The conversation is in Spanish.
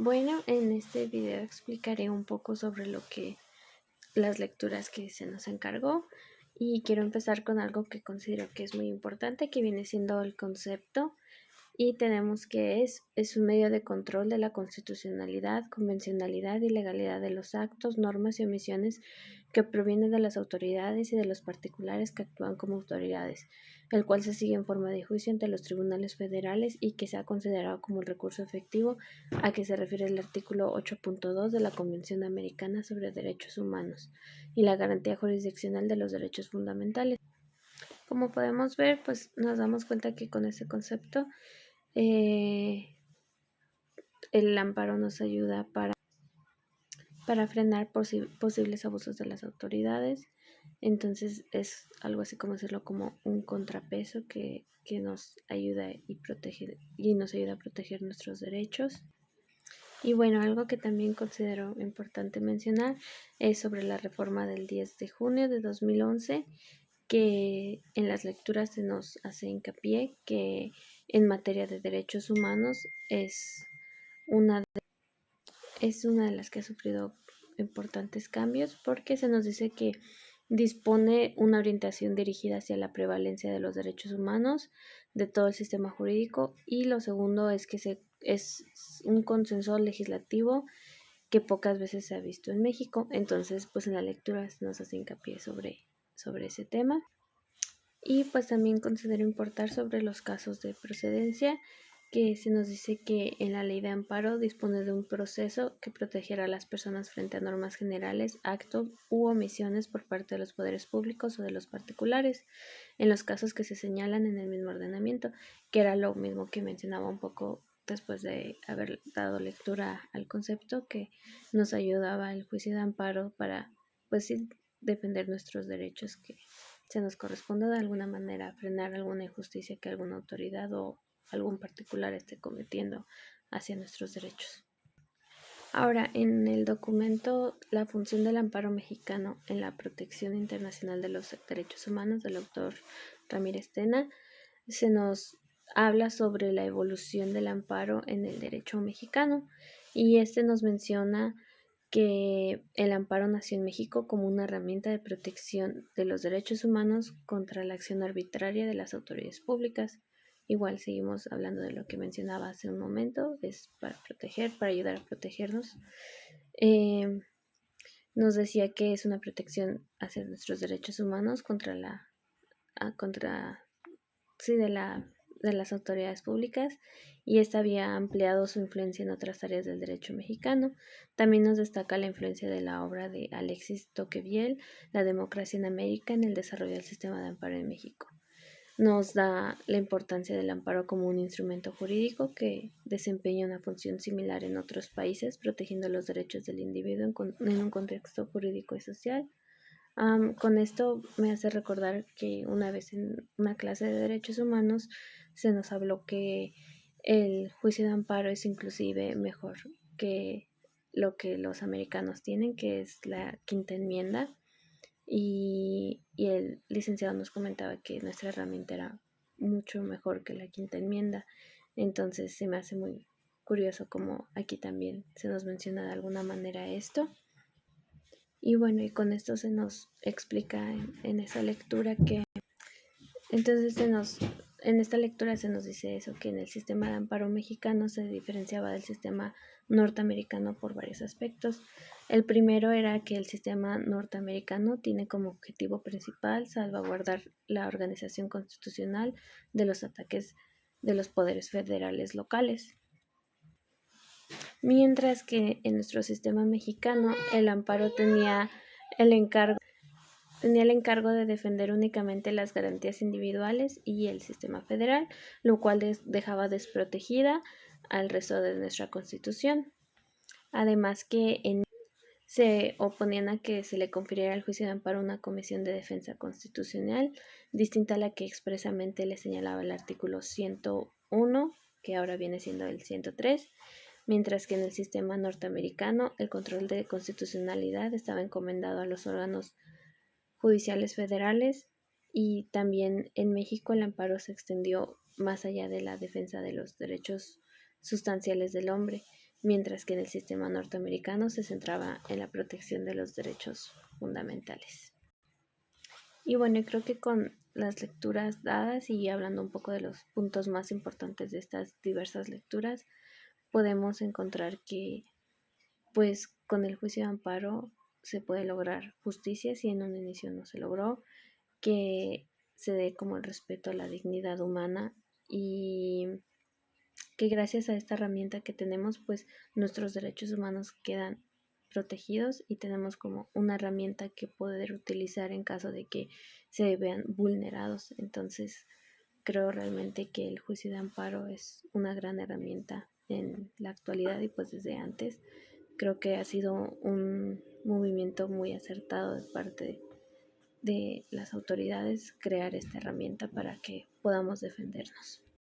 Bueno, en este video explicaré un poco sobre las lecturas que se nos encargó y quiero empezar con algo que considero que es muy importante, que viene siendo el concepto, y tenemos que es un medio de control de la constitucionalidad, convencionalidad y legalidad de los actos, normas y omisiones que provienen de las autoridades y de los particulares que actúan como autoridades, el cual se sigue en forma de juicio ante los tribunales federales y que se ha considerado como el recurso efectivo a que se refiere el artículo 8.2 de la Convención Americana sobre Derechos Humanos y la garantía jurisdiccional de los derechos fundamentales. Como podemos ver, pues nos damos cuenta que con ese concepto el amparo nos ayuda para frenar posibles abusos de las autoridades. Entonces es algo así como decirlo, como un contrapeso que nos ayuda nos ayuda a proteger nuestros derechos. Y bueno, algo que también considero importante mencionar es sobre la reforma del 10 de junio de 2011, que en las lecturas se nos hace hincapié que en materia de derechos humanos es una de las que ha sufrido importantes cambios, porque se nos dice que dispone una orientación dirigida hacia la prevalencia de los derechos humanos de todo el sistema jurídico, y lo segundo es que es un consenso legislativo que pocas veces se ha visto en México. Entonces, pues en la lectura se nos hace hincapié sobre ese tema. Y pues también considero importar sobre los casos de procedencia, que se nos dice que en la ley de amparo dispone de un proceso que protegerá a las personas frente a normas generales, actos u omisiones por parte de los poderes públicos o de los particulares, en los casos que se señalan en el mismo ordenamiento, que era lo mismo que mencionaba un poco después de haber dado lectura al concepto, que nos ayudaba el juicio de amparo para, pues sí, defender nuestros derechos, que se nos corresponde de alguna manera frenar alguna injusticia que alguna autoridad o algún particular esté cometiendo hacia nuestros derechos. Ahora, en el documento La función del amparo mexicano en la protección internacional de los derechos humanos del autor Ramírez Tena, se nos habla sobre la evolución del amparo en el derecho mexicano, y este nos menciona que el amparo nació en México como una herramienta de protección de los derechos humanos contra la acción arbitraria de las autoridades públicas. Igual seguimos hablando de lo que mencionaba hace un momento, es para proteger, para ayudar a protegernos. Nos decía que es una protección hacia nuestros derechos humanos de las autoridades públicas, y esta había ampliado su influencia en otras áreas del derecho mexicano. También nos destaca la influencia de la obra de Alexis Tocqueville, La democracia en América, en el desarrollo del sistema de amparo en México. Nos da la importancia del amparo como un instrumento jurídico que desempeña una función similar en otros países, protegiendo los derechos del individuo en un contexto jurídico y social. Con esto me hace recordar que una vez en una clase de derechos humanos se nos habló que el juicio de amparo es inclusive mejor que lo que los americanos tienen, que es la quinta enmienda, y el licenciado nos comentaba que nuestra herramienta era mucho mejor que la quinta enmienda. Entonces se me hace muy curioso como aquí también se nos menciona de alguna manera esto. Y bueno, y con esto se nos explica en esa lectura que entonces en esta lectura se nos dice eso, que en el sistema de amparo mexicano se diferenciaba del sistema norteamericano por varios aspectos. El primero era que el sistema norteamericano tiene como objetivo principal salvaguardar la organización constitucional de los ataques de los poderes federales locales, mientras que en nuestro sistema mexicano el amparo tenía el encargo de defender únicamente las garantías individuales y el sistema federal, lo cual dejaba desprotegida al resto de nuestra Constitución. Además que se oponían a que se le confiriera el juicio de amparo a una comisión de defensa constitucional, distinta a la que expresamente le señalaba el artículo 101, que ahora viene siendo el 103, mientras que en el sistema norteamericano el control de constitucionalidad estaba encomendado a los órganos judiciales federales, y también en México el amparo se extendió más allá de la defensa de los derechos sustanciales del hombre, mientras que en el sistema norteamericano se centraba en la protección de los derechos fundamentales. Y bueno, creo que con las lecturas dadas y hablando un poco de los puntos más importantes de estas diversas lecturas, podemos encontrar que pues con el juicio de amparo se puede lograr justicia si en un inicio no se logró, que se dé como el respeto a la dignidad humana y que gracias a esta herramienta que tenemos, pues nuestros derechos humanos quedan protegidos y tenemos como una herramienta que poder utilizar en caso de que se vean vulnerados. Entonces, creo realmente que el juicio de amparo es una gran herramienta en la actualidad y pues desde antes. Creo que ha sido un movimiento muy acertado de parte de las autoridades crear esta herramienta para que podamos defendernos.